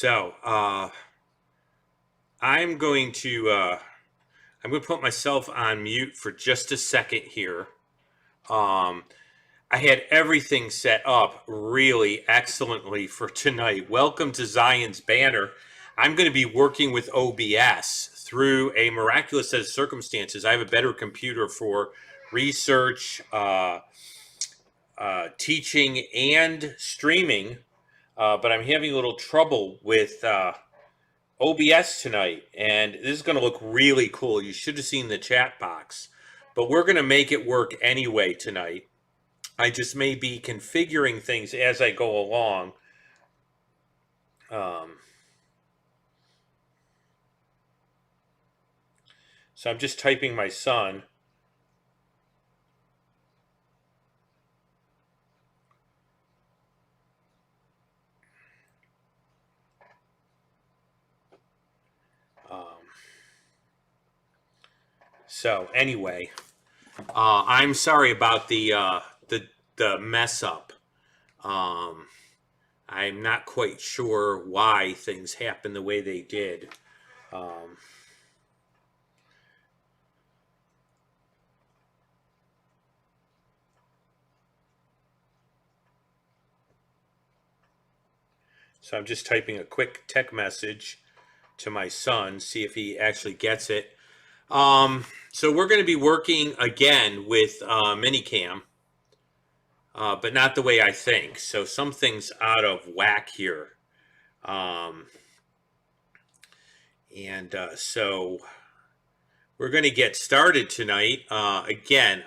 I'm going to put myself on mute for just a second here. I had everything set up really excellently for tonight. Welcome to Zion's Banner. I'm going to be working with OBS through a miraculous set of circumstances. I have a better computer for research, teaching, and streaming, but I'm having a little trouble with OBS tonight, and this is going to look really cool. You should have seen the chat box, but we're going to make it work anyway tonight. I just may be configuring things as I go along. So I'm just typing my son. So anyway, I'm sorry about the mess up. I'm not quite sure why things happened the way they did. So I'm just typing a quick tech message to my son, see if he actually gets it. So we're going to be working again with Minicam, but not the way I think. So something's out of whack here. So we're going to get started tonight. Again,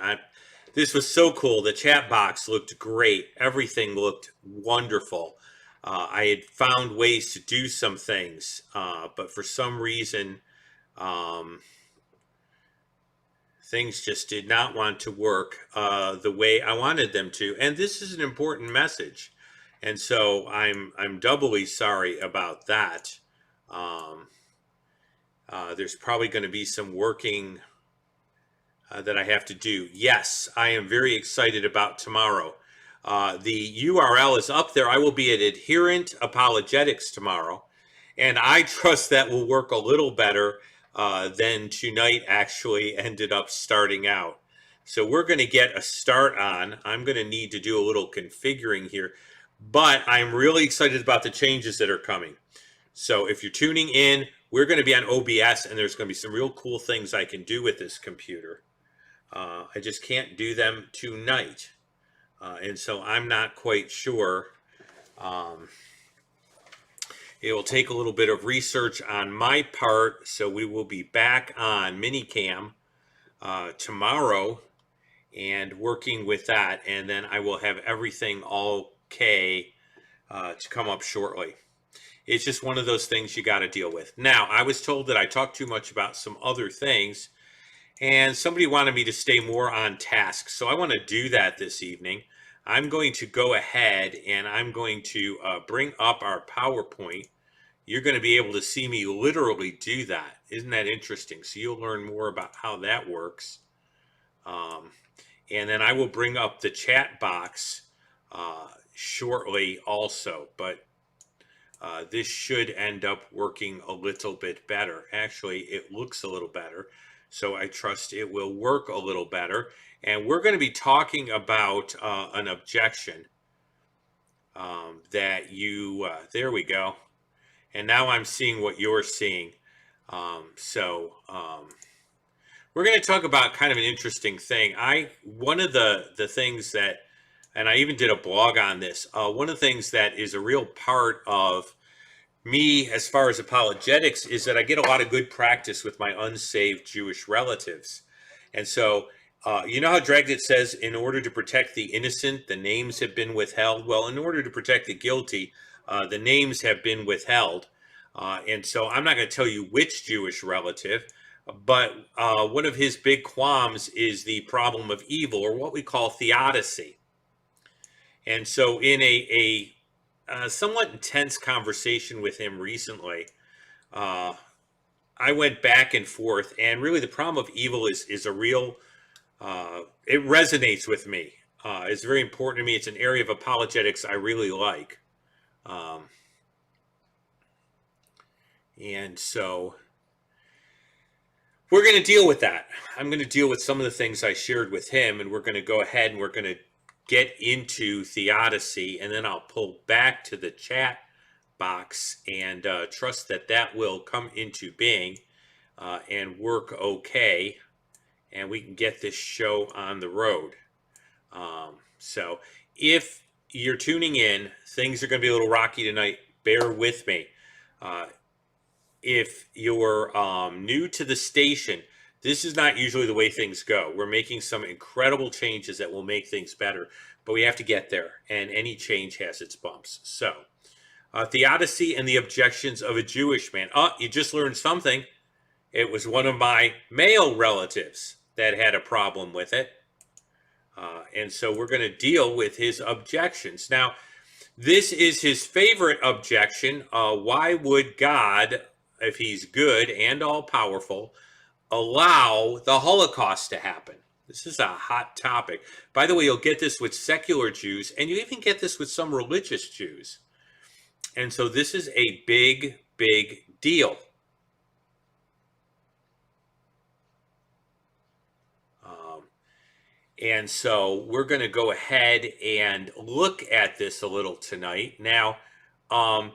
this was so cool. The chat box looked great. Everything looked wonderful. I had found ways to do some things, but for some reason, things just did not want to work the way I wanted them to. And this is an important message. And so I'm doubly sorry about that. There's probably going to be some working that I have to do. Yes, I am very excited about tomorrow. The URL is up there. I will be at Adherent Apologetics tomorrow. And I trust that will work a little better than tonight actually ended up starting out. So we're going to get a start on. I'm going to need to do a little configuring here. But I'm really excited about the changes that are coming. So if you're tuning in, we're going to be on OBS, and there's going to be some real cool things I can do with this computer. I just can't do them tonight. And so I'm not quite sure. It will take a little bit of research on my part, so we will be back on Minicam tomorrow and working with that, and then I will have everything all okay to come up shortly. It's just one of those things you got to deal with. Now, I was told that I talked too much about some other things, and somebody wanted me to stay more on task, so I want to do that this evening. I'm going to go ahead and I'm going to bring up our PowerPoint. You're going to be able to see me literally do that. Isn't that interesting? So you'll learn more about how that works. And then I will bring up the chat box shortly also. But this should end up working a little bit better. Actually, it looks a little better. So I trust it will work a little better. And we're going to be talking about an objection that you, there we go. And now I'm seeing what you're seeing. We're going to talk about kind of an interesting thing. One of the things that, and I even did a blog on this, one of the things that is a real part of me as far as apologetics is that I get a lot of good practice with my unsaved Jewish relatives. And so, you know how Dragnet says, in order to protect the innocent, the names have been withheld? Well, in order to protect the guilty, the names have been withheld. And so I'm not going to tell you which Jewish relative, but one of his big qualms is the problem of evil, or what we call theodicy. And so in a somewhat intense conversation with him recently, I went back and forth, and really the problem of evil is a real, it resonates with me. It's very important to me. It's an area of apologetics I really like. And so we're going to deal with that. I'm going to deal with some of the things I shared with him, and we're going to go ahead and we're going to get into theodicy, and then I'll pull back to the chat box and trust that that will come into being and work okay, and we can get this show on the road. So if you're tuning in, things are going to be a little rocky tonight. Bear with me. If you're new to the station, this is not usually the way things go. We're making some incredible changes that will make things better, but we have to get there, and any change has its bumps. So, theodicy and the objections of a Jewish man. Oh, you just learned something. It was one of my male relatives that had a problem with it. And so we're going to deal with his objections. Now, this is his favorite objection. Why would God, if he's good and all-powerful, allow the Holocaust to happen? This is a hot topic. By the way, you'll get this with secular Jews, and you even get this with some religious Jews. And so this is a big, big deal. And so we're going to go ahead and look at this a little tonight. Now, I'm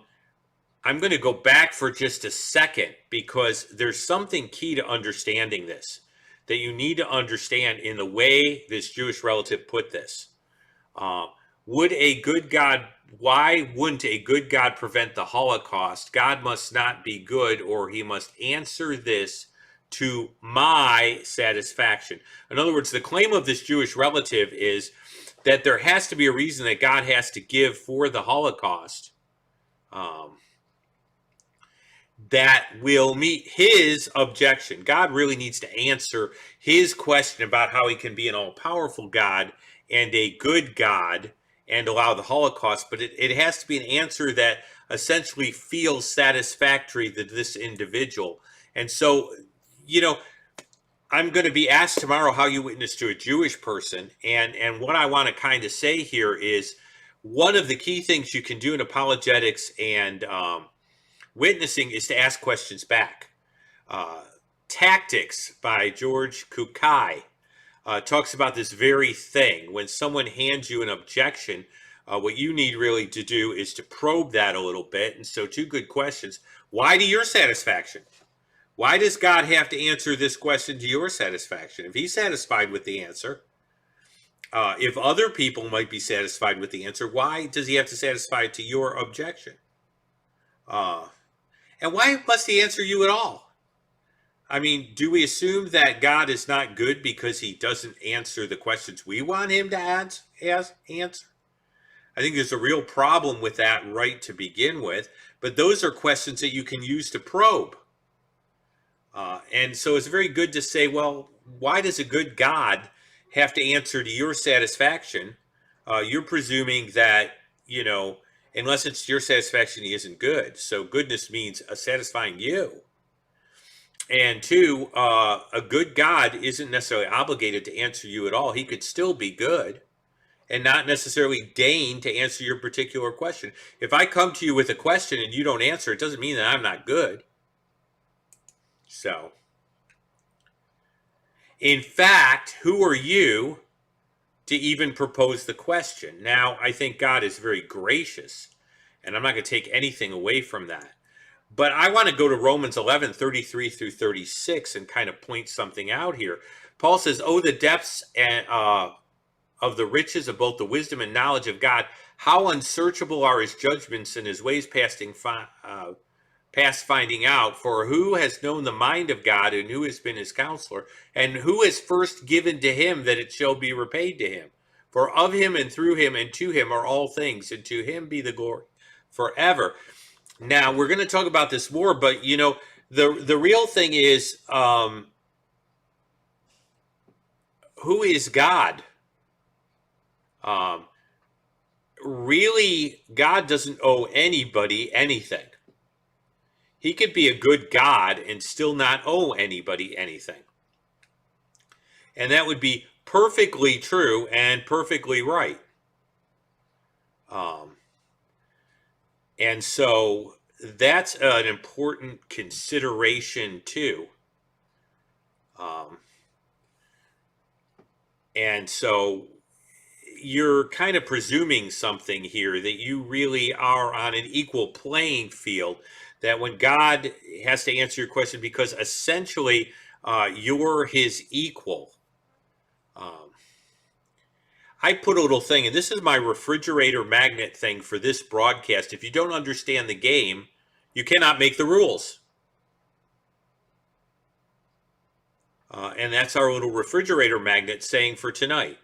going to go back for just a second because there's something key to understanding this that you need to understand in the way this Jewish relative put this. Would a good God, why wouldn't a good God prevent the Holocaust? God must not be good, or he must answer this to my satisfaction. In other words, the claim of this Jewish relative is that there has to be a reason that God has to give for the Holocaust that will meet his objection. God really needs to answer his question about how he can be an all-powerful God and a good God and allow the Holocaust, but it has to be an answer that essentially feels satisfactory to this individual. And so, you know, I'm going to be asked tomorrow how you witness to a Jewish person. And what I want to kind of say here is one of the key things you can do in apologetics and witnessing is to ask questions back. Tactics by George Kukai talks about this very thing. When someone hands you an objection, what you need really to do is to probe that a little bit. And so 2 good questions. Why to your satisfaction? Why does God have to answer this question to your satisfaction? If he's satisfied with the answer, if other people might be satisfied with the answer, why does he have to satisfy it to your objection? And why must he answer you at all? I mean, do we assume that God is not good because he doesn't answer the questions we want him to answer? I think there's a real problem with that right to begin with, but those are questions that you can use to probe. And so it's very good to say, well, why does a good God have to answer to your satisfaction? You're presuming that, you know, unless it's your satisfaction, he isn't good. So goodness means satisfying you. And 2, a good God isn't necessarily obligated to answer you at all. He could still be good and not necessarily deign to answer your particular question. If I come to you with a question and you don't answer, it doesn't mean that I'm not good. So, in fact, who are you to even propose the question? Now, I think God is very gracious, and I'm not going to take anything away from that. But I want to go to Romans 11, 33 through 36 and kind of point something out here. Paul says, oh, the depths of the riches of both the wisdom and knowledge of God, how unsearchable are his judgments and his ways past finding out. For who has known the mind of God, and who has been his counselor, and who has first given to him that it shall be repaid to him? For of him and through him and to him are all things, and to him be the glory forever. Now, we're going to talk about this more, but, you know, the real thing is, who is God? Really, God doesn't owe anybody anything. He could be a good God and still not owe anybody anything. And that would be perfectly true and perfectly right. And so that's an important consideration too. Um, and so you're kind of presuming something here, that you really are on an equal playing field, that when God has to answer your question, because essentially you're his equal. Um, I put a little thing, and this is my refrigerator magnet thing for this broadcast. If you don't understand the game, you cannot make the rules. And that's our little refrigerator magnet saying for tonight.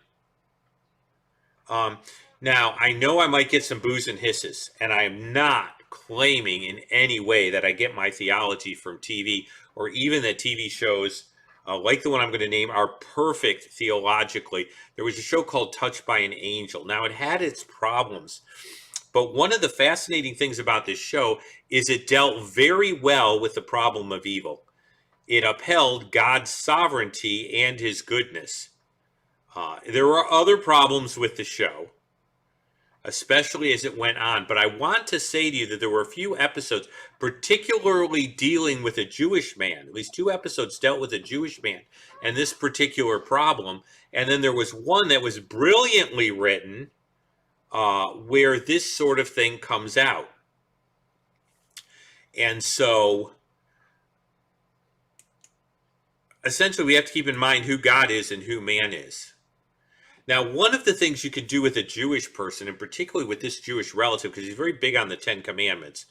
Um, Now, I know I might get some boos and hisses, and I am not claiming in any way that I get my theology from TV, or even that TV shows like the one I'm going to name are perfect theologically. There was a show called Touched by an Angel. Now, it had its problems, but one of the fascinating things about this show is it dealt very well with the problem of evil. It upheld God's sovereignty and his goodness. There were other problems with the show, especially as it went on. But I want to say to you that there were a few episodes, particularly dealing with a Jewish man. At least 2 episodes dealt with a Jewish man and this particular problem. And then there was one that was brilliantly written where this sort of thing comes out. And so essentially we have to keep in mind who God is and who man is. Now, one of the things you could do with a Jewish person, and particularly with this Jewish relative, because he's very big on the 10 Commandments,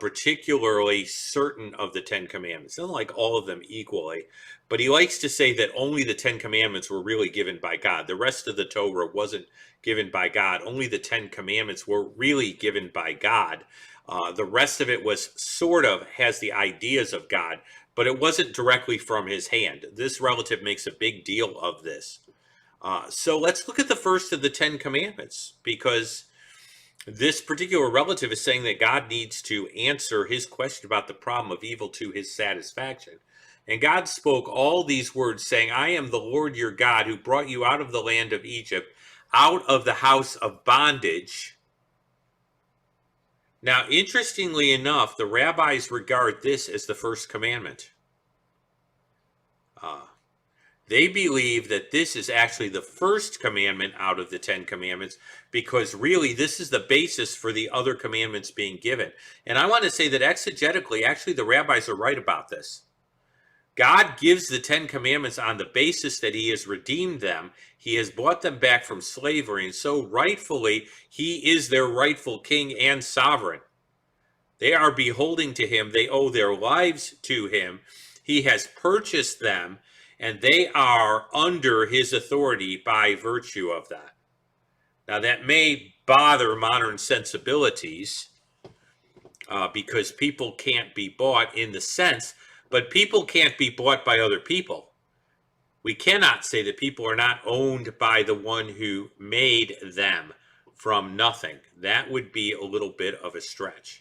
particularly certain of the 10 Commandments, not like all of them equally, but he likes to say that only the 10 Commandments were really given by God. The rest of the Torah wasn't given by God. Only the 10 Commandments were really given by God. The rest of it was sort of has the ideas of God, but it wasn't directly from his hand. This relative makes a big deal of this. So let's look at the first of the 10 Commandments, because this particular relative is saying that God needs to answer his question about the problem of evil to his satisfaction. And God spoke all these words, saying, I am the Lord your God who brought you out of the land of Egypt, out of the house of bondage. Now, interestingly enough, the rabbis regard this as the first commandment. They believe that this is actually the first commandment out of the 10 commandments, because really this is the basis for the other commandments being given. And I want to say that exegetically, actually the rabbis are right about this. God gives the 10 commandments on the basis that he has redeemed them. He has bought them back from slavery, and so rightfully he is their rightful king and sovereign. They are beholding to him. They owe their lives to him. He has purchased them, and they are under his authority by virtue of that. Now, that may bother modern sensibilities because people can't be bought in the sense, but people can't be bought by other people. We cannot say that people are not owned by the one who made them from nothing. That would be a little bit of a stretch.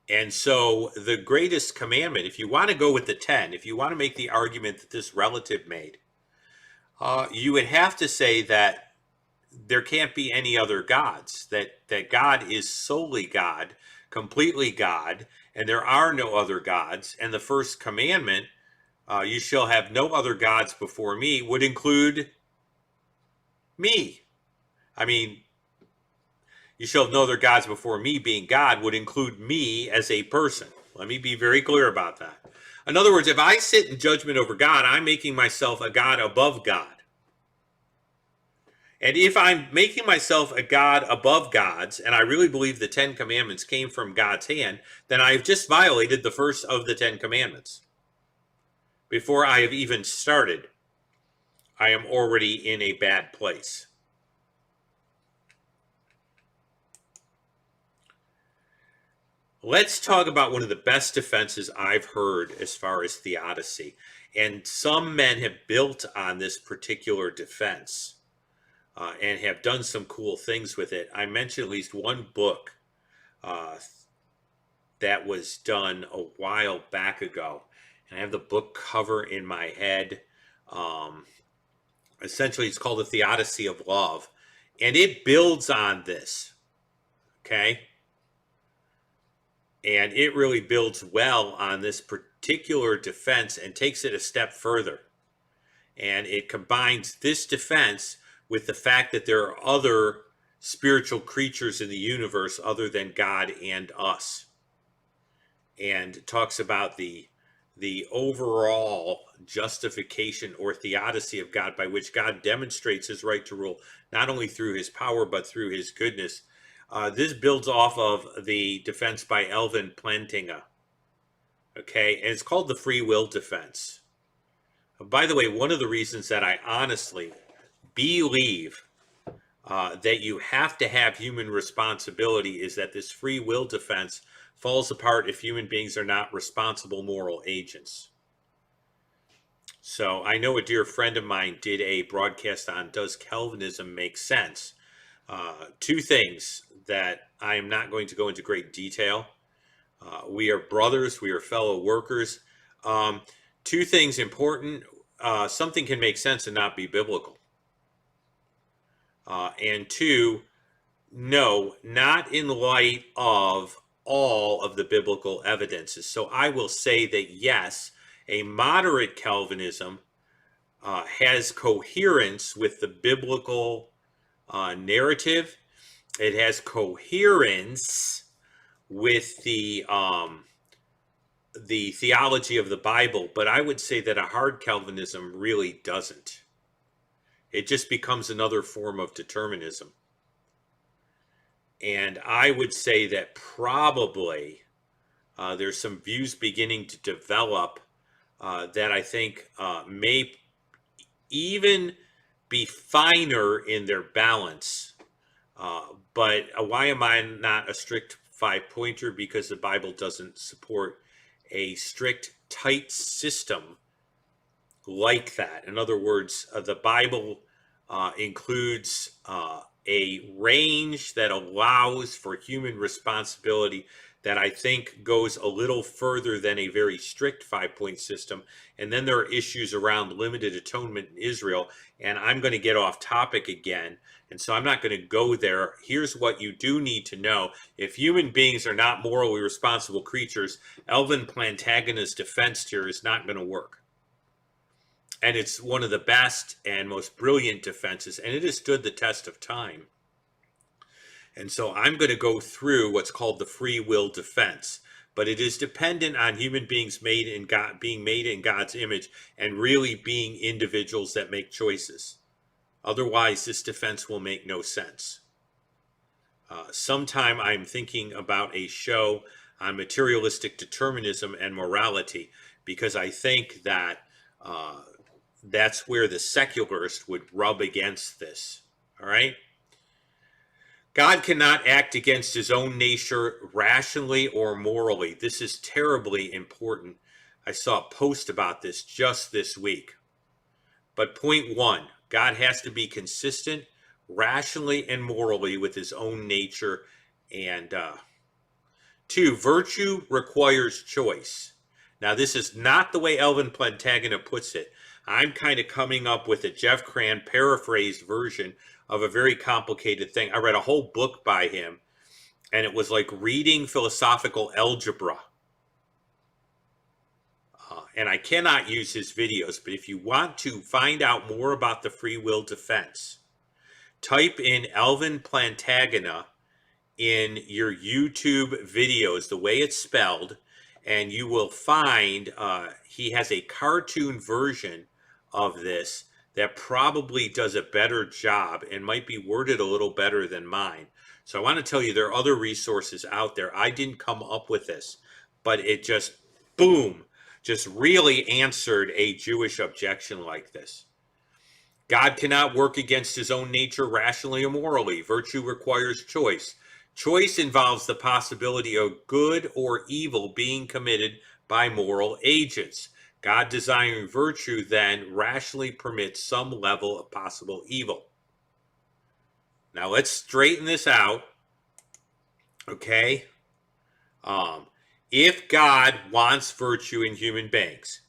And so the greatest commandment, if you want to go with the 10, if you want to make the argument that this relative made, you would have to say that there can't be any other gods, that God is solely God, completely God, and there are no other gods. And the first commandment, you shall have no other gods before me, would include me. I mean, you shall have no other gods before me, being God, would include me as a person. Let me be very clear about that. In other words, if I sit in judgment over God, I'm making myself a God above God. And if I'm making myself a God above gods, and I really believe the 10 commandments came from God's hand, then I've just violated the first of the 10 commandments. Before I have even started, I am already in a bad place. Let's talk about one of the best defenses I've heard as far as theodicy. And some men have built on this particular defense and have done some cool things with it. I mentioned at least one book that was done a while back ago. And I have the book cover in my head. Essentially, it's called The Theodicy of Love. And it builds on this, okay? And it really builds well on this particular defense and takes it a step further. And it combines this defense with the fact that there are other spiritual creatures in the universe other than God and us. And talks about the overall justification or theodicy of God, by which God demonstrates his right to rule, not only through his power, but through his goodness. This builds off of the defense by Alvin Plantinga. Okay, and it's called the free will defense. By the way, one of the reasons that I honestly believe that you have to have human responsibility is that this free will defense falls apart if human beings are not responsible moral agents. So I know a dear friend of mine did a broadcast on Does Calvinism Make Sense? Two things that I am not going to go into great detail. We are brothers, we are fellow workers. Two things important. Something can make sense and not be biblical. And two, no, not in light of all of the biblical evidences. So I will say that yes, a moderate Calvinism has coherence with the biblical narrative. It has coherence with the theology of the Bible, but I would say that a hard Calvinism really doesn't. It just becomes another form of determinism. And I would say that probably there's some views beginning to develop that I think may even be finer in their balance. But why am I not a strict five-pointer? Because the Bible doesn't support a strict, tight system like that. In other words, the Bible includes a range that allows for human responsibility that I think goes a little further than a very strict five-point system. And then there are issues around limited atonement in Israel, and I'm going to get off topic again, and so I'm not going to go there. Here's what you do need to know. If human beings are not morally responsible creatures, Alvin Plantinga's defense here is not going to work. And it's one of the best and most brilliant defenses, and it has stood the test of time. And so I'm going to go through what's called the free will defense, but it is dependent on human beings made in God, being made in God's image, and really being individuals that make choices. Otherwise, this defense will make no sense. Sometime I'm thinking about a show on materialistic determinism and morality, because I think that that's where the secularist would rub against this. All right? God cannot act against his own nature rationally or morally. This is terribly important. I saw a post about this just this week. But point one, God has to be consistent rationally and morally with his own nature. And two, virtue requires choice. Now, this is not the way Alvin Plantinga puts it. I'm kind of coming up with a Jeff Cran paraphrased version of a very complicated thing. I read a whole book by him, and it was like reading philosophical algebra. And I cannot use his videos, but if you want to find out more about the free will defense, type in Alvin Plantinga in your YouTube videos, the way it's spelled, and you will find he has a cartoon version of this that probably does a better job and might be worded a little better than mine. So I want to tell you there are other resources out there. I didn't come up with this, but it just, boom, just really answered a Jewish objection like this. God cannot work against his own nature rationally or morally. Virtue requires choice. Choice involves the possibility of good or evil being committed by moral agents. God desiring virtue then rationally permits some level of possible evil. Now let's straighten this out, okay? If God wants virtue in human beings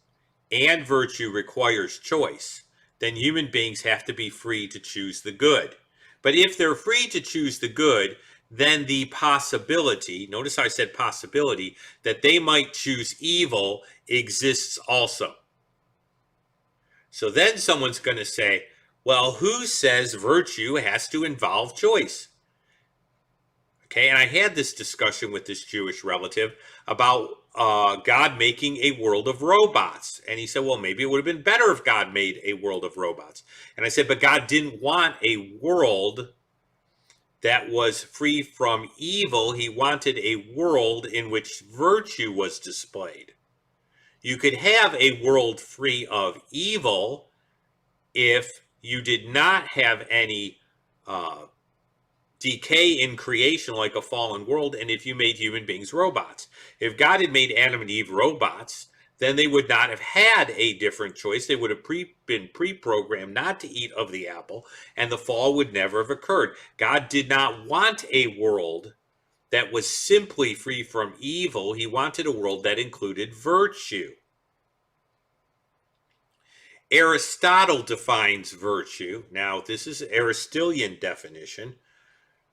and virtue requires choice, then human beings have to be free to choose the good. But if they're free to choose the good, then the possibility, notice I said possibility, that they might choose evil exists also. So then someone's going to say, well, who says virtue has to involve choice? Okay, and I had this discussion with this Jewish relative about God making a world of robots. And he said, well, maybe it would have been better if God made a world of robots. And I said, but God didn't want a world that was free from evil. He wanted a world in which virtue was displayed. You could have a world free of evil if you did not have any decay in creation like a fallen world, and if you made human beings robots. If God had made Adam and Eve robots, then they would not have had a different choice. They would have been pre-programmed not to eat of the apple, and the fall would never have occurred. God did not want a world that was simply free from evil. He wanted a world that included virtue. Aristotle defines virtue. Now, this is an Aristotelian definition.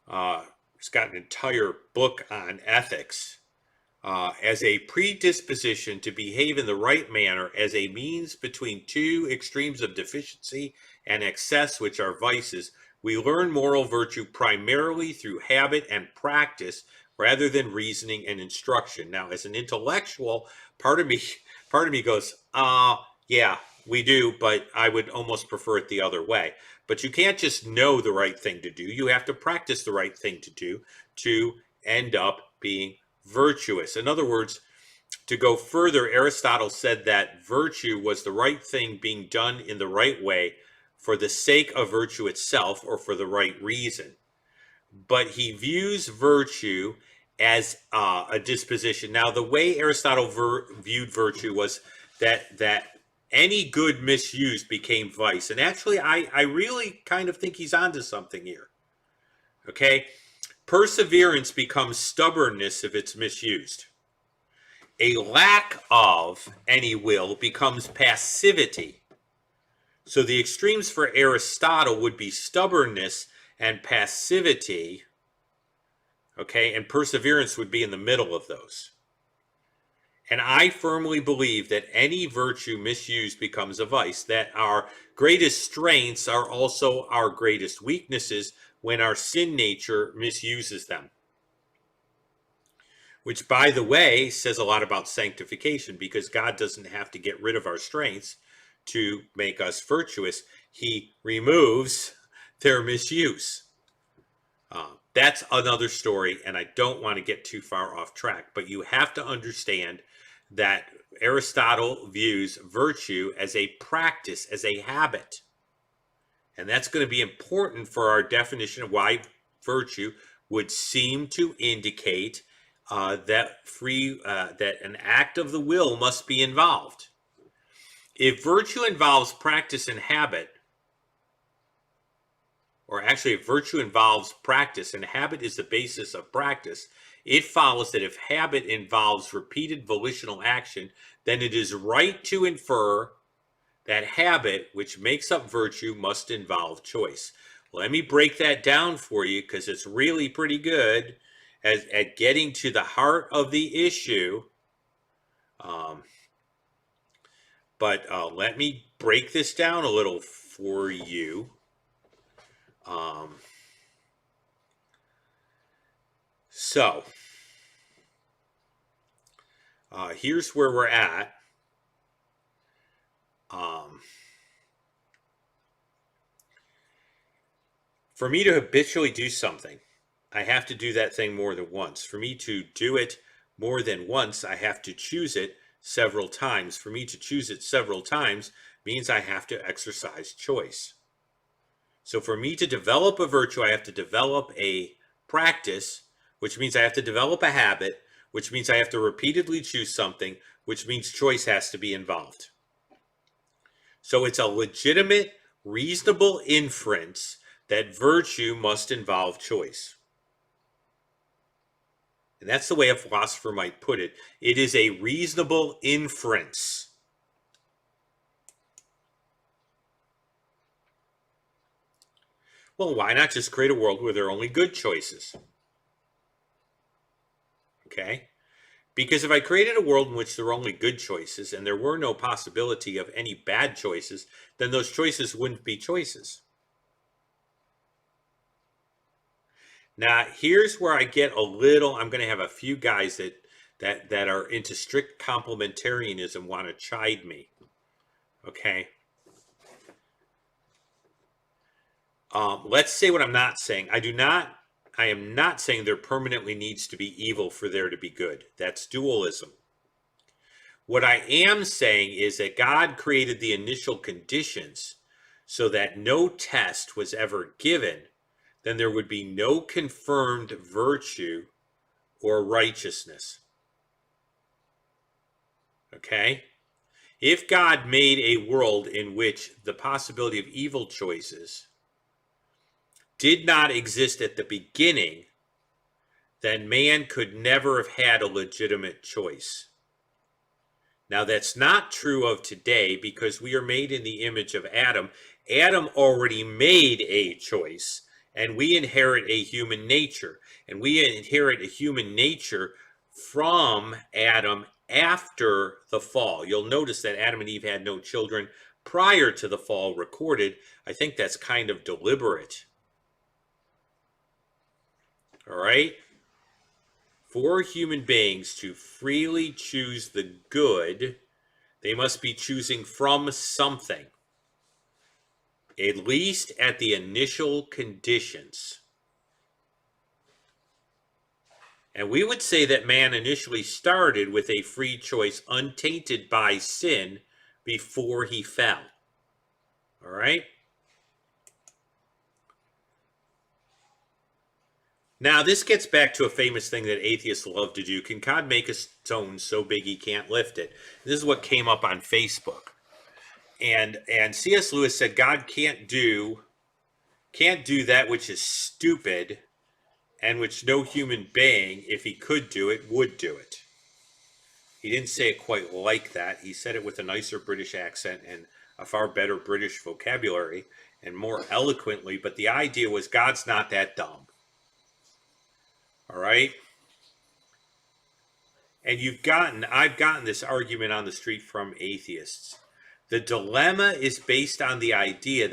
He's got an entire book on ethics. As a predisposition to behave in the right manner as a means between two extremes of deficiency and excess, which are vices. We learn moral virtue primarily through habit and practice rather than reasoning and instruction. Now, as an intellectual, part of me goes, yeah, we do, but I would almost prefer it the other way. But you can't just know the right thing to do. You have to practice the right thing to do to end up being virtuous. In other words, to go further, Aristotle said that virtue was the right thing being done in the right way for the sake of virtue itself or for the right reason. But he views virtue as a disposition. Now, the way Aristotle viewed virtue was that any good misused became vice. And actually, I really kind of think he's onto something here. Okay? Perseverance becomes stubbornness if it's misused. A lack of any will becomes passivity. So the extremes for Aristotle would be stubbornness and passivity. Okay? And perseverance would be in the middle of those. And I firmly believe that any virtue misused becomes a vice, that our greatest strengths are also our greatest weaknesses when our sin nature misuses them. Which, by the way, says a lot about sanctification, because God doesn't have to get rid of our strengths to make us virtuous. He removes their misuse. That's another story, and I don't want to get too far off track, but you have to understand that Aristotle views virtue as a practice, as a habit. And that's going to be important for our definition of why virtue would seem to indicate that an act of the will must be involved. If virtue involves practice and habit, or actually if virtue involves practice and habit is the basis of practice, it follows that if habit involves repeated volitional action, then it is right to infer that habit, which makes up virtue, must involve choice. Let me break that down for you because it's really pretty good at getting to the heart of the issue. But let me break this down a little for you. So, here's where we're at. For me to habitually do something, I have to do that thing more than once. For me to do it more than once, I have to choose it several times. For me to choose it several times means I have to exercise choice. So for me to develop a virtue, I have to develop a practice, which means I have to develop a habit, which means I have to repeatedly choose something, which means choice has to be involved. So it's a legitimate, reasonable inference that virtue must involve choice. And that's the way a philosopher might put it. It is a reasonable inference. Well, why not just create a world where there are only good choices? Okay? Because if I created a world in which there were only good choices and there were no possibility of any bad choices, then those choices wouldn't be choices. Now, here's where I get a little, I'm going to have a few guys that are into strict complementarianism want to chide me. Okay? Let's say what I'm not saying. I am not saying there permanently needs to be evil for there to be good. That's dualism. What I am saying is that God created the initial conditions so that no test was ever given, then there would be no confirmed virtue or righteousness. Okay? If God made a world in which the possibility of evil choices did not exist at the beginning, then man could never have had a legitimate choice. Now, that's not true of today because we are made in the image of Adam. Adam already made a choice, and we inherit a human nature. And we inherit a human nature from Adam after the fall. You'll notice that Adam and Eve had no children prior to the fall recorded. I think that's kind of deliberate. All right? For human beings to freely choose the good, they must be choosing from something, at least at the initial conditions. And we would say that man initially started with a free choice untainted by sin before he fell. All right? Now, this gets back to a famous thing that atheists love to do. Can God make a stone so big he can't lift it? This is what came up on Facebook. And C.S. Lewis said God can't do that which is stupid and which no human being, if he could do it, would do it. He didn't say it quite like that. He said it with a nicer British accent and a far better British vocabulary and more eloquently, but the idea was God's not that dumb. All right? And I've gotten this argument on the street from atheists. The dilemma is based on the idea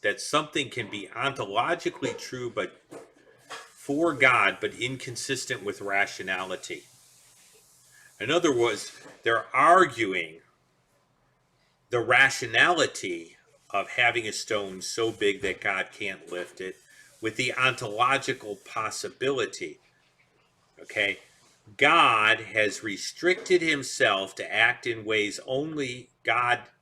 that something can be ontologically true but for God, but inconsistent with rationality. In other words, they're arguing the rationality of having a stone so big that God can't lift it with the ontological possibility. Okay? God has restricted himself to act in ways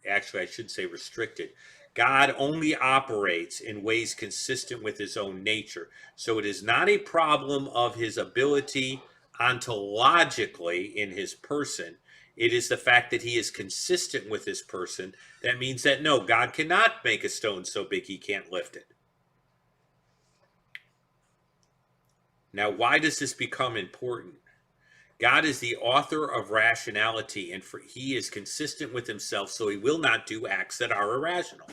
actually, I should say restricted. God only operates in ways consistent with his own nature. So it is not a problem of his ability ontologically in his person. It is the fact that he is consistent with his person. That means that no, God cannot make a stone so big he can't lift it. Now, why does this become important? God is the author of rationality, and he is consistent with himself, so he will not do acts that are irrational.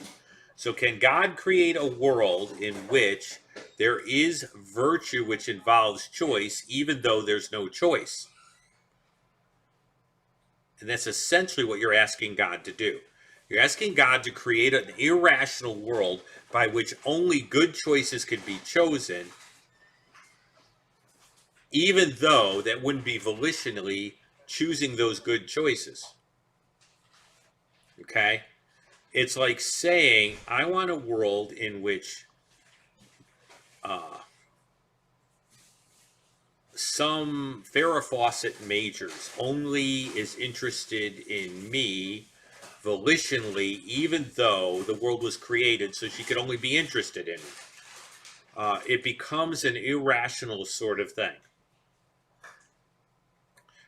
So can God create a world in which there is virtue which involves choice, even though there's no choice? And that's essentially what you're asking God to do. You're asking God to create an irrational world by which only good choices can be chosen, even though that wouldn't be volitionally choosing those good choices. Okay? It's like saying, I want a world in which some Farrah Fawcett Majors only is interested in me volitionally, even though the world was created so she could only be interested in me. It becomes an irrational sort of thing.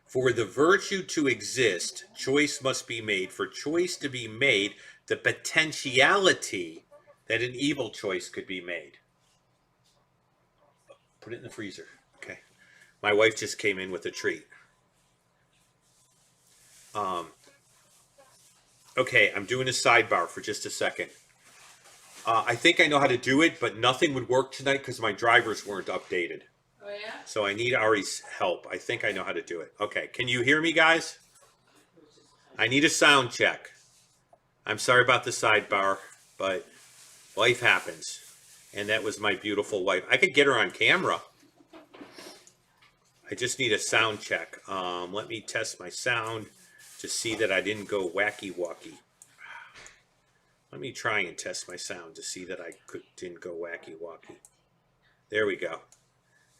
For the virtue to exist, choice must be made. For choice to be made, the potentiality that an evil choice could be made. Put it in the freezer. Okay. My wife just came in with a treat. Okay, I'm doing a sidebar for just a second. I think I know how to do it, but nothing would work tonight because my drivers weren't updated. Oh, yeah? So I need Ari's help. I think I know how to do it. Okay, can you hear me, guys? I need a sound check. I'm sorry about the sidebar, but life happens. And that was my beautiful wife. I could get her on camera. I just need a sound check. Let me test my sound to see that I didn't go wacky-wacky. Let me try and test my sound to see that I didn't go wacky-wacky. There we go.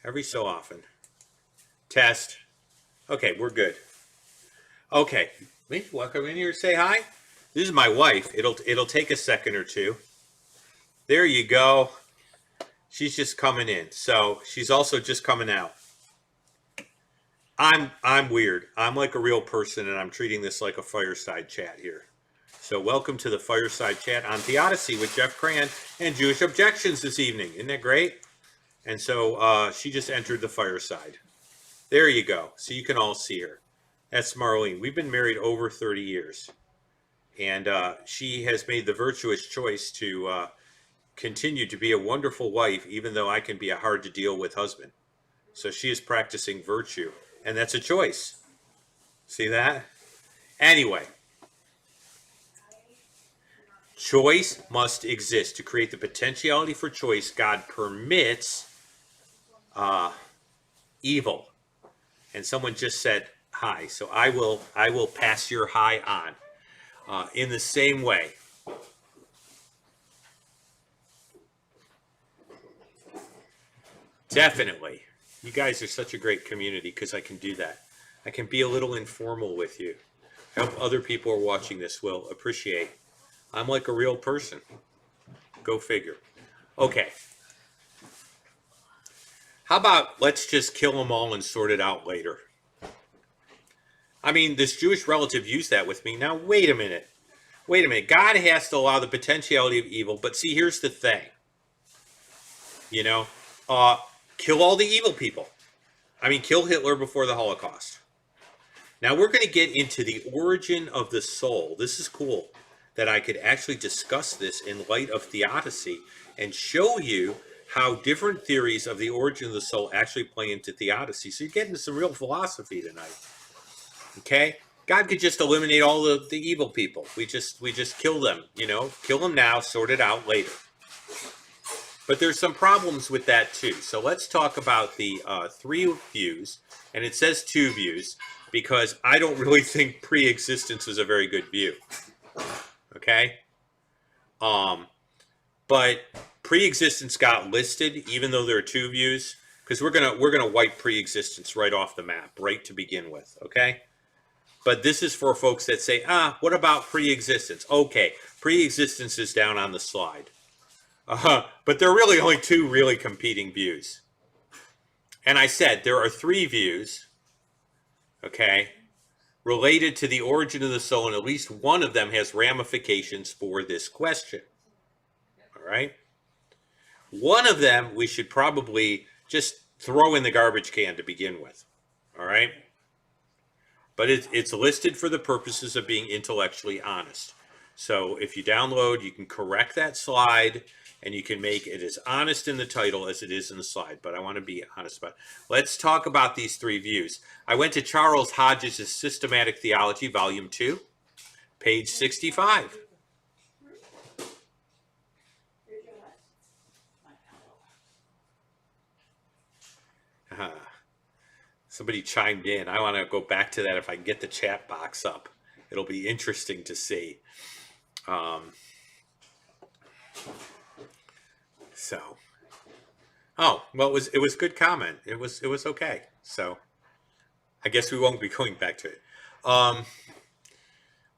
Every so often. Test. Okay, we're good. Okay, let me walk over in here and say hi. This is my wife. It'll take a second or two. There you go. She's just coming in. So she's also just coming out. I'm weird. I'm like a real person, and I'm treating this like a fireside chat here. So welcome to the fireside chat on theodicy with Jeff Cran and Jewish objections this evening. Isn't that great? And so she just entered the fireside. There you go. So you can all see her. That's Marlene. We've been married over 30 years. And she has made the virtuous choice to continue to be a wonderful wife, even though I can be a hard to deal with husband. So she is practicing virtue. And that's a choice. See that? Anyway. Choice must exist. To create the potentiality for choice, God permits evil. And someone just said hi. So I will pass your hi on. In the same way. Definitely. You guys are such a great community because I can do that. I can be a little informal with you. I hope other people are watching this will appreciate. I'm like a real person. Go figure. Okay. How about let's just kill them all and sort it out later? I mean, this Jewish relative used that with me. Now, wait a minute. Wait a minute. God has to allow the potentiality of evil. But see, here's the thing. You know, kill all the evil people. I mean, kill Hitler before the Holocaust. Now, we're going to get into the origin of the soul. This is cool that I could actually discuss this in light of theodicy and show you how different theories of the origin of the soul actually play into theodicy. So you're getting some real philosophy tonight. Okay? God could just eliminate all the evil people. We just kill them, you know, kill them now, sort it out later. But there's some problems with that too. So let's talk about the three views, and it says two views because I don't really think pre-existence is a very good view. Okay? But pre-existence got listed, even though there are two views, because we're gonna wipe pre-existence right off the map, right to begin with. Okay? But this is for folks that say, what about pre-existence? Okay, pre-existence is down on the slide. But there are really only two really competing views. And I said there are three views, okay, related to the origin of the soul, and at least one of them has ramifications for this question. All right? One of them we should probably just throw in the garbage can to begin with. All right? But it's listed for the purposes of being intellectually honest. So if you download, you can correct that slide, and you can make it as honest in the title as it is in the slide. But I want to be honest about it. Let's talk about these three views. I went to Charles Hodges' Systematic Theology, Volume 2, page 65. Somebody chimed in. I want to go back to that if I can get the chat box up. It'll be interesting to see. Well, it was good comment. It was okay. So I guess we won't be going back to it.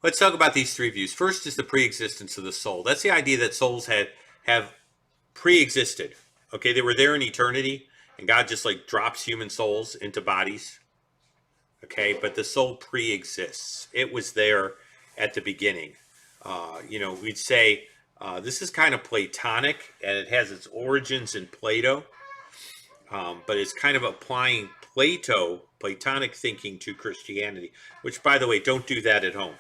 Let's talk about these three views. First is the pre-existence of the soul. That's the idea that souls have pre-existed. Okay, they were there in eternity, and God just like drops human souls into bodies. Okay, but the soul pre-exists. It was there at the beginning. We'd say this is kind of Platonic, and it has its origins in Plato, but it's kind of applying Platonic thinking to Christianity, which, by the way, don't do that at home.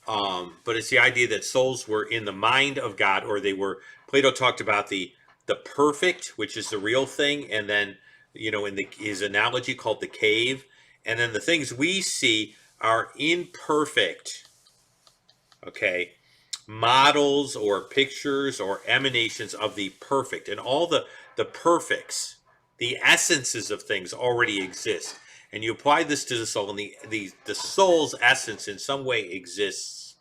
But it's the idea that souls were in the mind of God, or they were. Plato talked about the perfect, which is the real thing, and then in his analogy called the cave, and then the things we see are imperfect. Okay, models or pictures or emanations of the perfect, and all the perfects, the essences of things already exist, and you apply this to the soul, and the soul's essence in some way exists,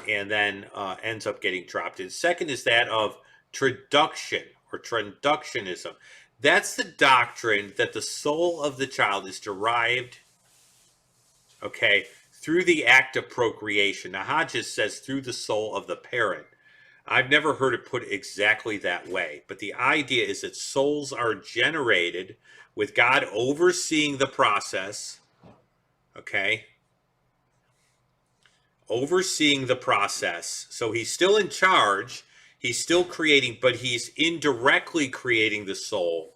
and then ends up getting dropped in. Second is that of traduction or traductionism. That's the doctrine that the soul of the child is derived, okay, through the act of procreation. Now, Hodges says through the soul of the parent. I've never heard it put exactly that way, but the idea is that souls are generated with God overseeing the process, okay? Overseeing the process. So he's still in charge, he's still creating, but he's indirectly creating the soul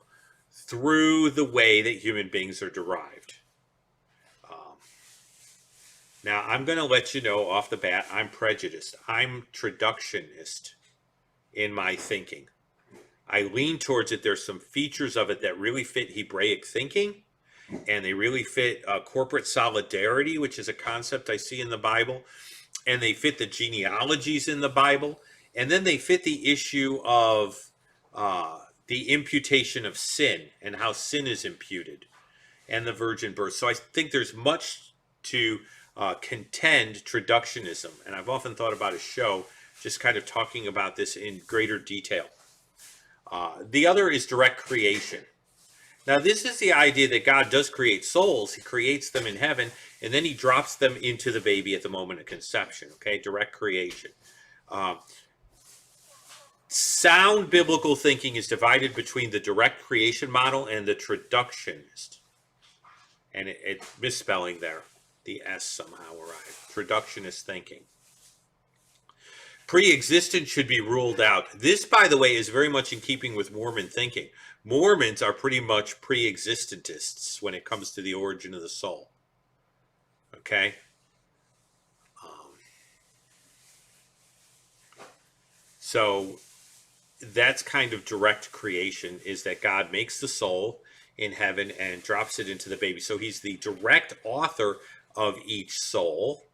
through the way that human beings are derived. Now, I'm going to let you know off the bat, I'm prejudiced. I'm traductionist in my thinking. I lean towards it. There's some features of it that really fit Hebraic thinking, and they really fit corporate solidarity, which is a concept I see in the Bible, and they fit the genealogies in the Bible, and then they fit the issue of the imputation of sin and how sin is imputed, and the virgin birth. So I think there's much to contend traductionism, and I've often thought about a show just kind of talking about this in greater detail. The other is direct creation. Now, this is the idea that God does create souls. He creates them in heaven, and then he drops them into the baby at the moment of conception. Okay, direct creation. Sound biblical thinking is divided between the direct creation model and the traductionist. And it misspelling there. The S somehow arrived. Traductionist thinking. Pre-existence should be ruled out. This, by the way, is very much in keeping with Mormon thinking. Mormons are pretty much pre-existentists when it comes to the origin of the soul. Okay? So that's kind of direct creation, is that God makes the soul in heaven and drops it into the baby. So he's the direct author of each soul.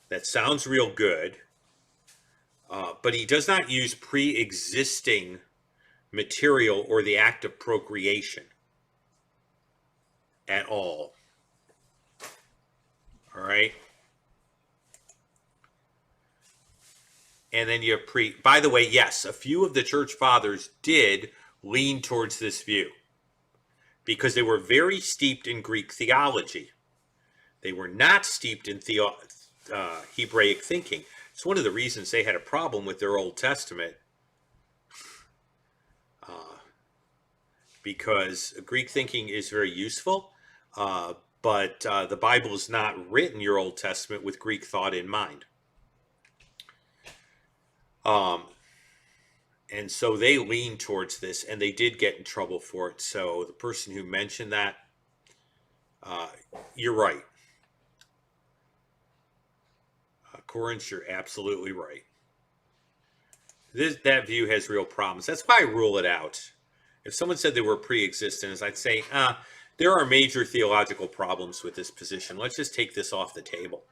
That sounds real good, but he does not use pre-existing material or the act of procreation at all. All right. And then you have by the way, yes, a few of the church fathers did lean towards this view because they were very steeped in Greek theology. They were not steeped in Hebraic thinking. It's one of the reasons they had a problem with their Old Testament, because Greek thinking is very useful, but the Bible is not written, your Old Testament, with Greek thought in mind. And so they leaned towards this, and they did get in trouble for it. So the person who mentioned that, you're right. Corinth, you're absolutely right. That view has real problems. That's why I rule it out. If someone said they were pre-existent, I'd say, there are major theological problems with this position. Let's just take this off the table.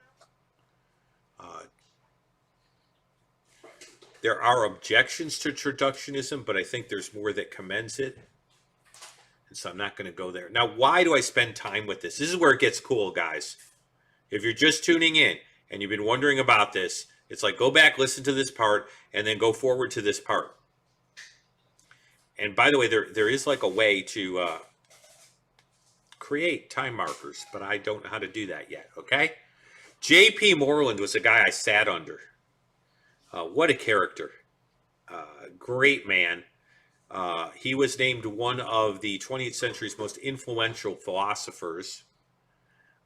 There are objections to traductionism, but I think there's more that commends it. And so I'm not going to go there. Now, why do I spend time with this? This is where it gets cool, guys. If you're just tuning in and you've been wondering about this, it's like go back, listen to this part, and then go forward to this part. And by the way, there is like a way to create time markers, but I don't know how to do that yet, okay? J.P. Moreland was a guy I sat under. What a character. Great man. He was named one of the 20th century's most influential philosophers.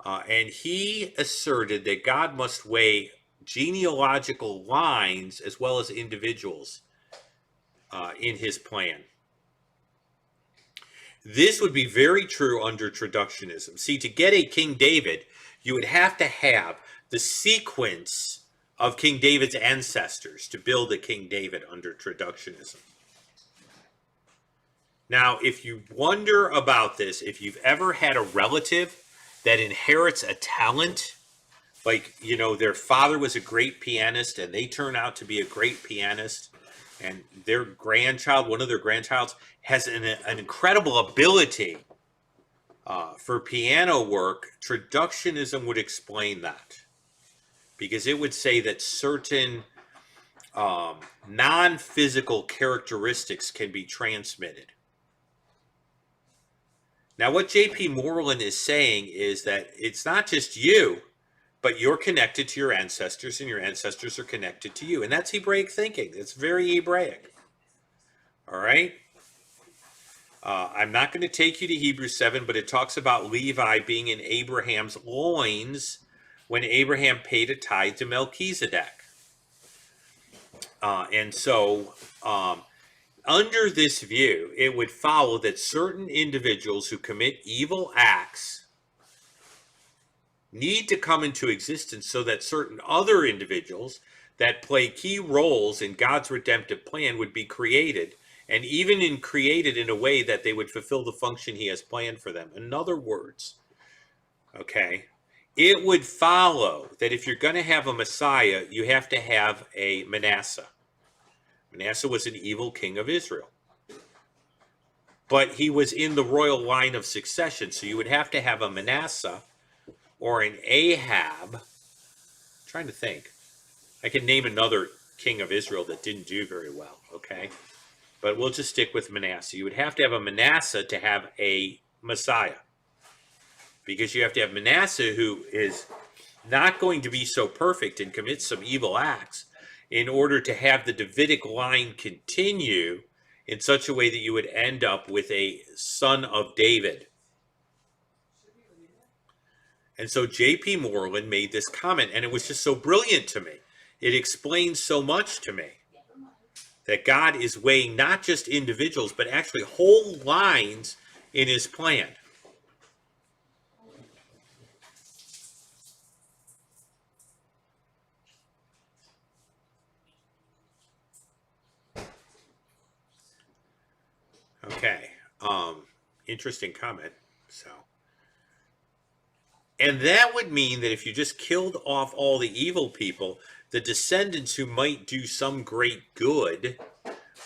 And he asserted that God must weigh genealogical lines as well as individuals in his plan. This would be very true under traductionism. See, to get a King David, you would have to have the sequence of King David's ancestors to build a King David under traductionism. Now, if you wonder about this, if you've ever had a relative that inherits a talent, like, you know, their father was a great pianist and they turn out to be a great pianist, and their grandchild, one of their grandchilds, has an incredible ability for piano work, traductionism would explain that. Because it would say that certain non-physical characteristics can be transmitted. Now, what J.P. Moreland is saying is that it's not just you, but you're connected to your ancestors, and your ancestors are connected to you. And that's Hebraic thinking. It's very Hebraic. All right? I'm not going to take you to Hebrews 7, but it talks about Levi being in Abraham's loins when Abraham paid a tithe to Melchizedek. And so, under this view, it would follow that certain individuals who commit evil acts need to come into existence so that certain other individuals that play key roles in God's redemptive plan would be created, and even created in a way that they would fulfill the function he has planned for them. In other words, okay, it would follow that if you're going to have a Messiah, you have to have a Manasseh. Manasseh was an evil king of Israel. But he was in the royal line of succession, so you would have to have a Manasseh or an Ahab. I'm trying to think. I can name another king of Israel that didn't do very well, okay? But we'll just stick with Manasseh. You would have to have a Manasseh to have a Messiah. Because you have to have Manasseh who is not going to be so perfect and commit some evil acts in order to have the Davidic line continue in such a way that you would end up with a son of David. And so J.P. Moreland made this comment, and it was just so brilliant to me. It explains so much to me that God is weighing not just individuals, but actually whole lines in his plan. Okay, interesting comment. So, and that would mean that if you just killed off all the evil people, the descendants who might do some great good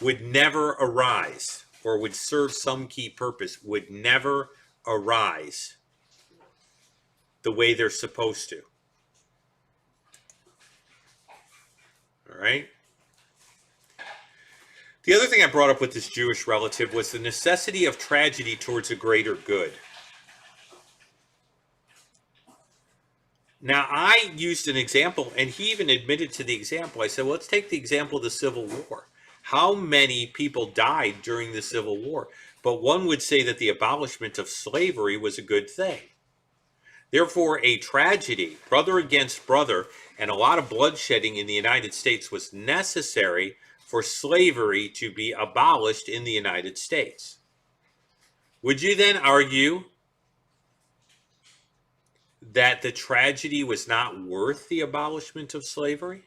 would never arise, or would serve some key purpose, would never arise the way they're supposed to. All right? The other thing I brought up with this Jewish relative was the necessity of tragedy towards a greater good. Now, I used an example, and he even admitted to the example. I said, well, let's take the example of the Civil War. How many people died during the Civil War? But one would say that the abolishment of slavery was a good thing. Therefore, a tragedy, brother against brother, and a lot of bloodshedding in the United States was necessary for slavery to be abolished in the United States. Would you then argue that the tragedy was not worth the abolishment of slavery?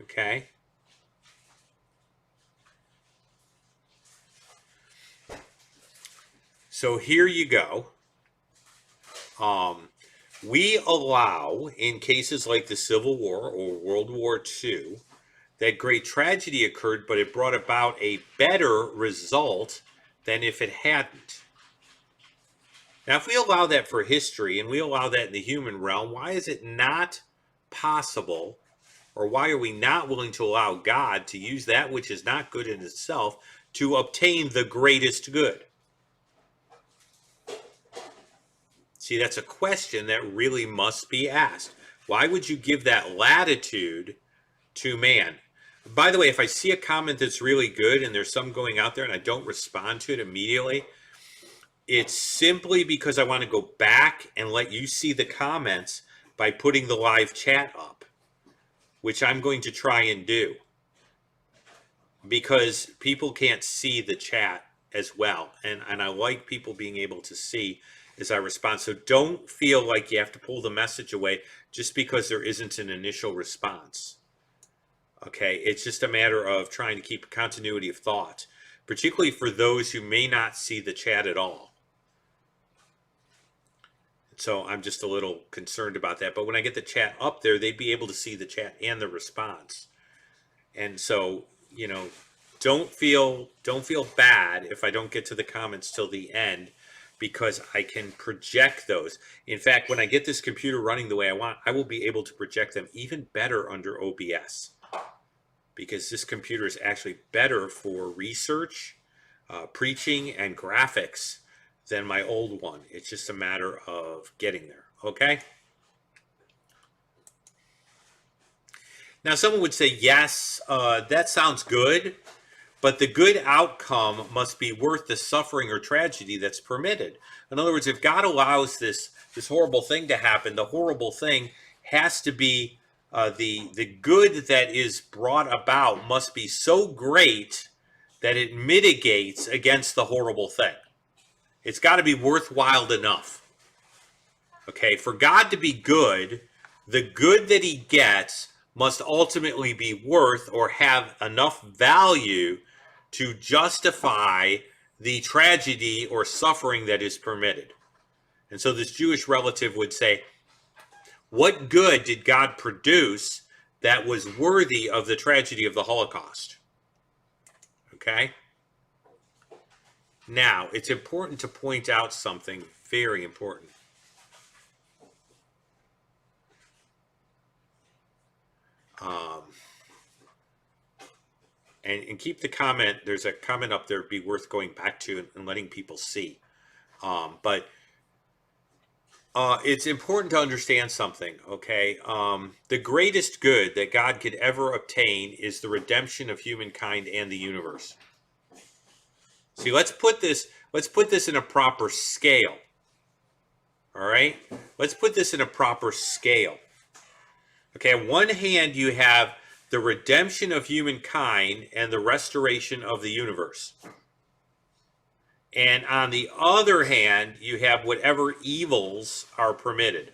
Okay. So here you go. We allow, in cases like the Civil War or World War II, that great tragedy occurred, but it brought about a better result than if it hadn't. Now, if we allow that for history, and we allow that in the human realm, why is it not possible, or why are we not willing to allow God to use that which is not good in itself to obtain the greatest good? See, that's a question that really must be asked. Why would you give that latitude to man? By the way, if I see a comment that's really good and there's some going out there and I don't respond to it immediately, it's simply because I want to go back and let you see the comments by putting the live chat up, which I'm going to try and do, because people can't see the chat as well. And I like people being able to see is our response. So don't feel like you have to pull the message away just because there isn't an initial response. Okay, it's just a matter of trying to keep a continuity of thought, particularly for those who may not see the chat at all. So I'm just a little concerned about that. But when I get the chat up there, they'd be able to see the chat and the response. And so, you know, don't feel bad if I don't get to the comments till the end, because I can project those. In fact, when I get this computer running the way I want, I will be able to project them even better under OBS, because this computer is actually better for research, preaching, and graphics than my old one. It's just a matter of getting there, okay? Now, someone would say, yes, that sounds good, but the good outcome must be worth the suffering or tragedy that's permitted. In other words, if God allows this horrible thing to happen, the horrible thing has to be, the good that is brought about must be so great that it mitigates against the horrible thing. It's got to be worthwhile enough. Okay, for God to be good, the good that he gets must ultimately be worth or have enough value to justify the tragedy or suffering that is permitted. And so this Jewish relative would say, what good did God produce that was worthy of the tragedy of the Holocaust? Okay? Now, it's important to point out something very important. And keep the comment, there's a comment up there, be worth going back to and letting people see. But it's important to understand something, okay? The greatest good that God could ever obtain is the redemption of humankind and the universe. See, let's put this in a proper scale. All right? Let's put this in a proper scale. Okay, on one hand, you have the redemption of humankind and the restoration of the universe. And on the other hand, you have whatever evils are permitted.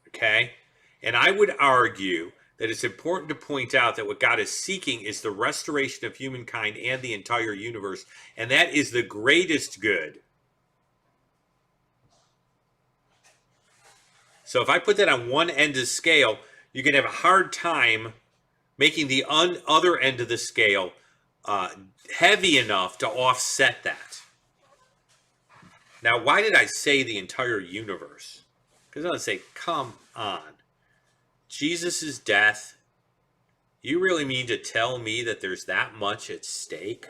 Okay? And I would argue that it's important to point out that what God is seeking is the restoration of humankind and the entire universe, and that is the greatest good. So if I put that on one end of the scale, you can have a hard time making the other end of the scale heavy enough to offset that. Now, why did I say the entire universe? Because I want to say, come on. Jesus' death, you really mean to tell me that there's that much at stake?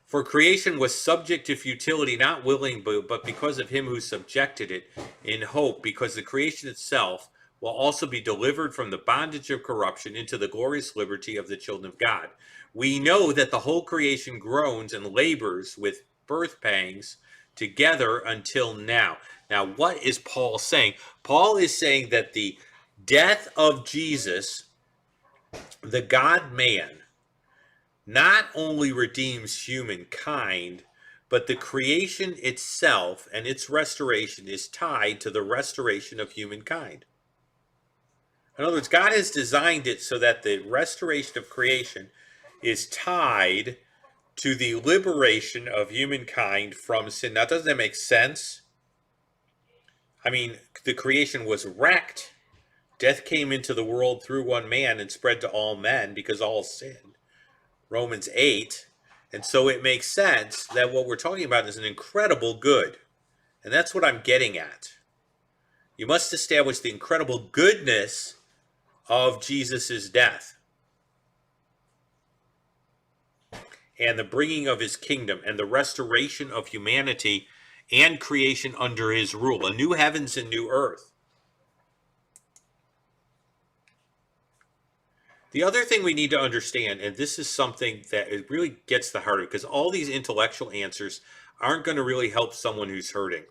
For creation was subject to futility, not willing, but because of him who subjected it, in hope, because the creation itself will also be delivered from the bondage of corruption into the glorious liberty of the children of God. We know that the whole creation groans and labors with birth pangs together until now. Now, what is Paul saying? Paul is saying that the death of Jesus, the God-man, not only redeems humankind, but the creation itself and its restoration is tied to the restoration of humankind. In other words, God has designed it so that the restoration of creation is tied to the liberation of humankind from sin. Now, doesn't that make sense? I mean, the creation was wrecked. Death came into the world through one man and spread to all men because all sinned. Romans 8. And so it makes sense that what we're talking about is an incredible good. And that's what I'm getting at. You must establish the incredible goodness of Jesus' death and the bringing of his kingdom and the restoration of humanity and creation under his rule, a new heavens and new earth. The other thing we need to understand, and this is something that it really gets the heart of it, because all these intellectual answers aren't going to really help someone who's hurting.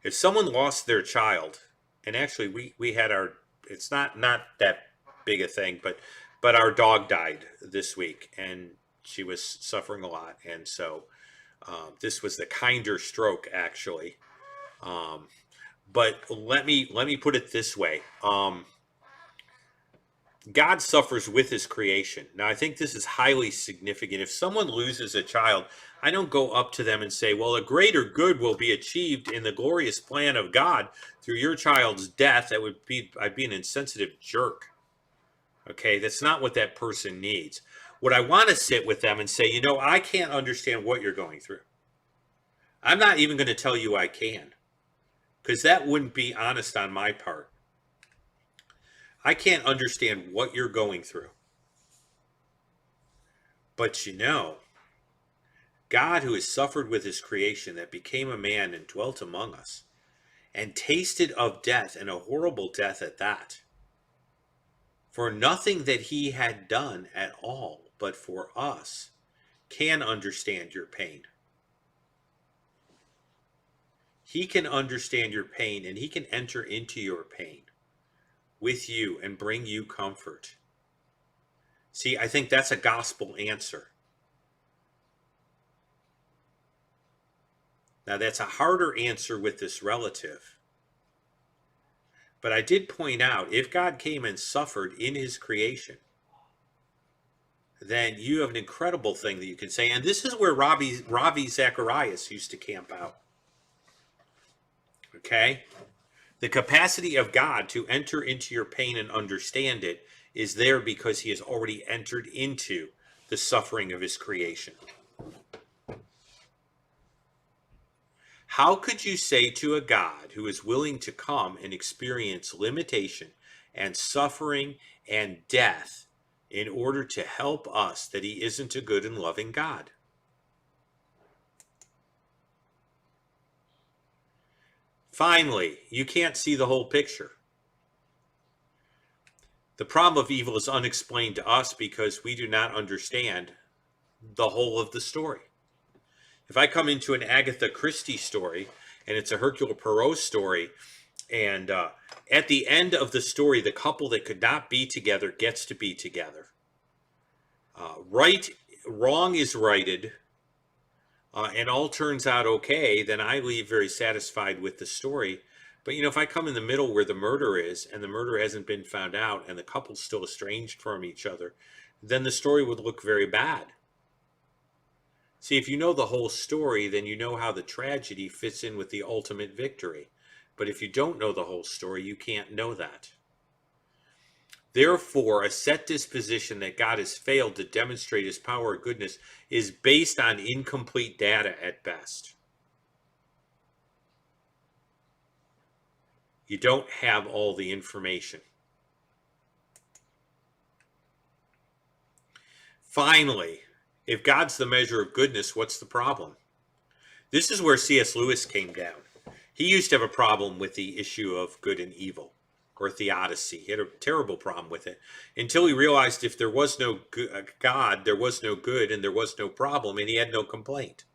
If someone lost their child, and actually we had our, it's not that big a thing, but our dog died this week, and she was suffering a lot, and so This was the kinder stroke, actually. But let me put it this way. God suffers with his creation. Now, I think this is highly significant. If someone loses a child, I don't go up to them and say, well, a greater good will be achieved in the glorious plan of God through your child's death. I'd be an insensitive jerk. Okay, that's not what that person needs. What I want to sit with them and say, I can't understand what you're going through. I'm not even going to tell you I can, because that wouldn't be honest on my part. I can't understand what you're going through. But God, who has suffered with his creation, that became a man and dwelt among us, and tasted of death, and a horrible death at that, for nothing that he had done at all, but for us, can understand your pain. He can understand your pain, and he can enter into your pain with you and bring you comfort. See, I think that's a gospel answer. Now, that's a harder answer with this relative. But I did point out, if God came and suffered in his creation, then you have an incredible thing that you can say. And this is where Ravi Zacharias used to camp out. Okay? The capacity of God to enter into your pain and understand it is there because he has already entered into the suffering of his creation. How could you say to a God who is willing to come and experience limitation and suffering and death in order to help us that he isn't a good and loving God? Finally, you can't see the whole picture. The problem of evil is unexplained to us because we do not understand the whole of the story. If I come into an Agatha Christie story, and it's a Hercule Poirot story, and at the end of the story, the couple that could not be together gets to be together. Wrong is righted, and all turns out okay, then I leave very satisfied with the story. But, if I come in the middle where the murder is, and the murder hasn't been found out, and the couple's still estranged from each other, then the story would look very bad. See, if you know the whole story, then you know how the tragedy fits in with the ultimate victory. But if you don't know the whole story, you can't know that. Therefore, a set disposition that God has failed to demonstrate his power or goodness is based on incomplete data at best. You don't have all the information. Finally, if God's the measure of goodness, what's the problem? This is where C.S. Lewis came down. He used to have a problem with the issue of good and evil, or theodicy. He had a terrible problem with it until he realized if there was no God, there was no good, and there was no problem, and he had no complaint.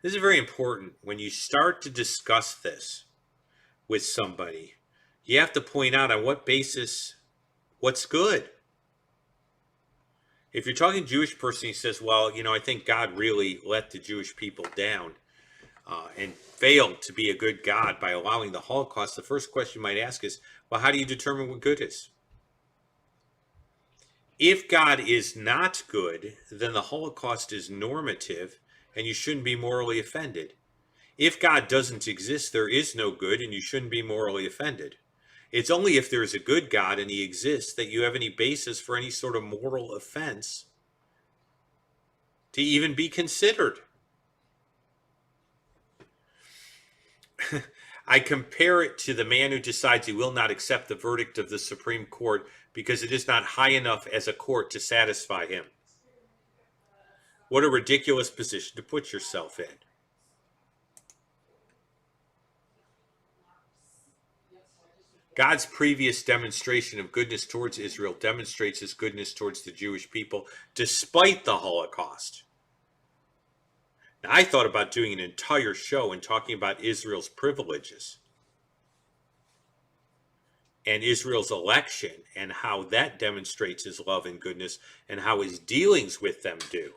This is very important. When you start to discuss this with somebody, you have to point out on what basis what's good. If you're talking Jewish person, he says, well, I think God really let the Jewish people down and failed to be a good God by allowing the Holocaust. The first question you might ask is, well, how do you determine what good is? If God is not good, then the Holocaust is normative and you shouldn't be morally offended. If God doesn't exist, there is no good and you shouldn't be morally offended. It's only if there is a good God and he exists that you have any basis for any sort of moral offense to even be considered. I compare it to the man who decides he will not accept the verdict of the Supreme Court because it is not high enough as a court to satisfy him. What a ridiculous position to put yourself in. God's previous demonstration of goodness towards Israel demonstrates his goodness towards the Jewish people despite the Holocaust. Now, I thought about doing an entire show and talking about Israel's privileges and Israel's election and how that demonstrates his love and goodness and how his dealings with them do.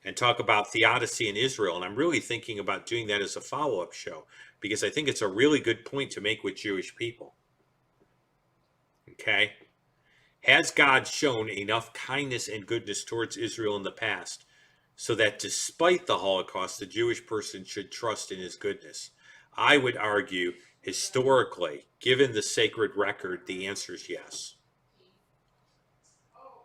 and talk about theodicy in Israel. And I'm really thinking about doing that as a follow-up show because I think it's a really good point to make with Jewish people. Okay? Has God shown enough kindness and goodness towards Israel in the past so that despite the Holocaust, the Jewish person should trust in his goodness? I would argue, historically, given the sacred record, the answer is yes.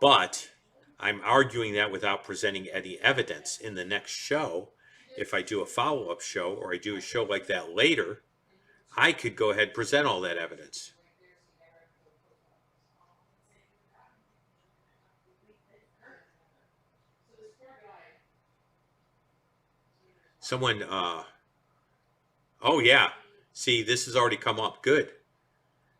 But I'm arguing that without presenting any evidence. In the next show, if I do a follow-up show or I do a show like that later, I could go ahead and present all that evidence. Someone, oh yeah, see, this has already come up. Good.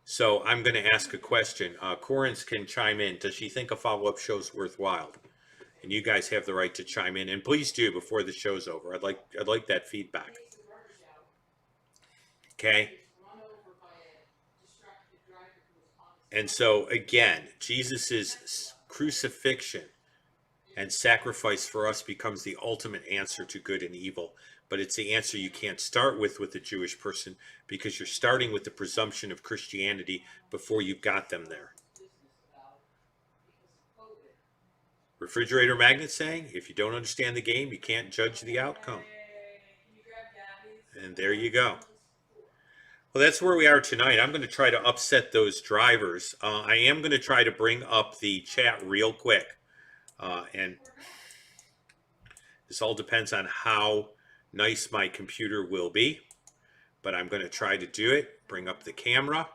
So I'm going to ask a question. Corinth can chime in. Does she think a follow-up show is worthwhile? And you guys have the right to chime in, and please do before the show's over. I'd like that feedback. Okay. And so again, Jesus's crucifixion and sacrifice for us becomes the ultimate answer to good and evil. But it's the answer you can't start with the Jewish person because you're starting with the presumption of Christianity before you've got them there. Refrigerator magnet saying, if you don't understand the game, you can't judge the outcome. And there you go. Well, that's where we are tonight. I'm going to try to upset those drivers. I am going to try to bring up the chat real quick. And this all depends on how nice my computer will be, but I'm going to try to do it. Bring up the camera.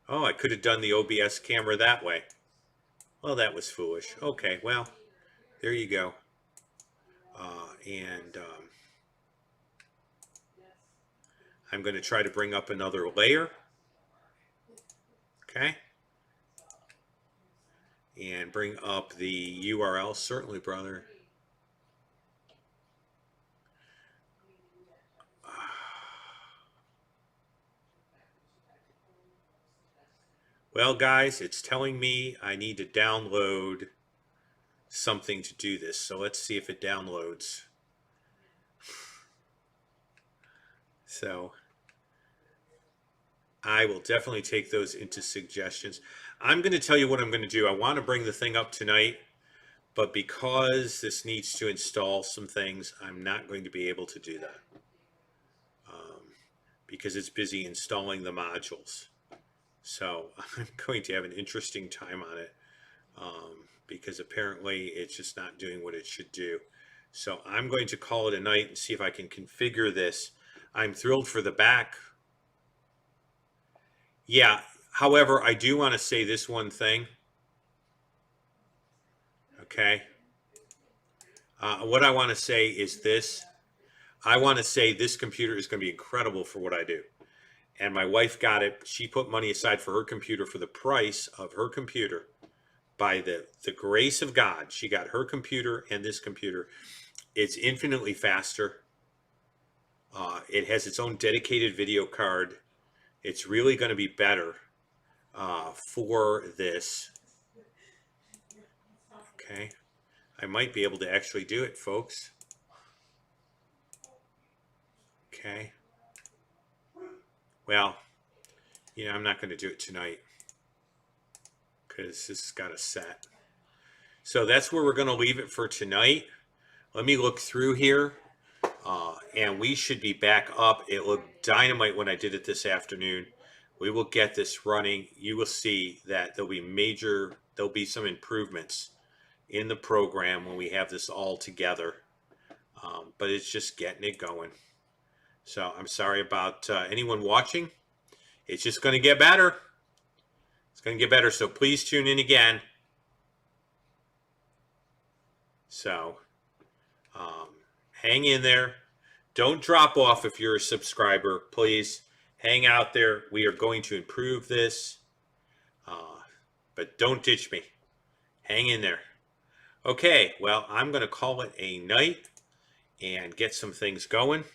Oh, I could have done the OBS camera that way. Well, that was foolish. Okay, well, there you go. I'm going to try to bring up another layer. Okay. And bring up the URL, certainly, brother. Well, guys, it's telling me I need to download something to do this. So let's see if it downloads. So I will definitely take those into suggestions. I'm going to tell you what I'm going to do. I want to bring the thing up tonight, but because this needs to install some things, I'm not going to be able to do that because it's busy installing the modules. So I'm going to have an interesting time on it because apparently it's just not doing what it should do. So I'm going to call it a night and see if I can configure this. I'm thrilled for the back. Yeah, however, I do want to say this one thing. Okay. What I want to say is this. I want to say this computer is going to be incredible for what I do. And my wife got it. She put money aside for her computer for the price of her computer. By the grace of God, she got her computer and this computer. It's infinitely faster. It has its own dedicated video card. It's really going to be better for this. Okay. I might be able to actually do it, folks. Okay. Well, you know, I'm not going to do it tonight because this has got a set. So that's where we're going to leave it for tonight. Let me look through here. And we should be back up. It looked dynamite when I did it this afternoon. We will get this running. You will see that there'll be some improvements in the program when we have this all together. But it's just getting it going. So I'm sorry about anyone watching. It's just going to get better. It's going to get better. So please tune in again. So hang in there. Don't drop off if you're a subscriber. Please hang out there. We are going to improve this. But don't ditch me. Hang in there. Okay, well, I'm going to call it a night and get some things going.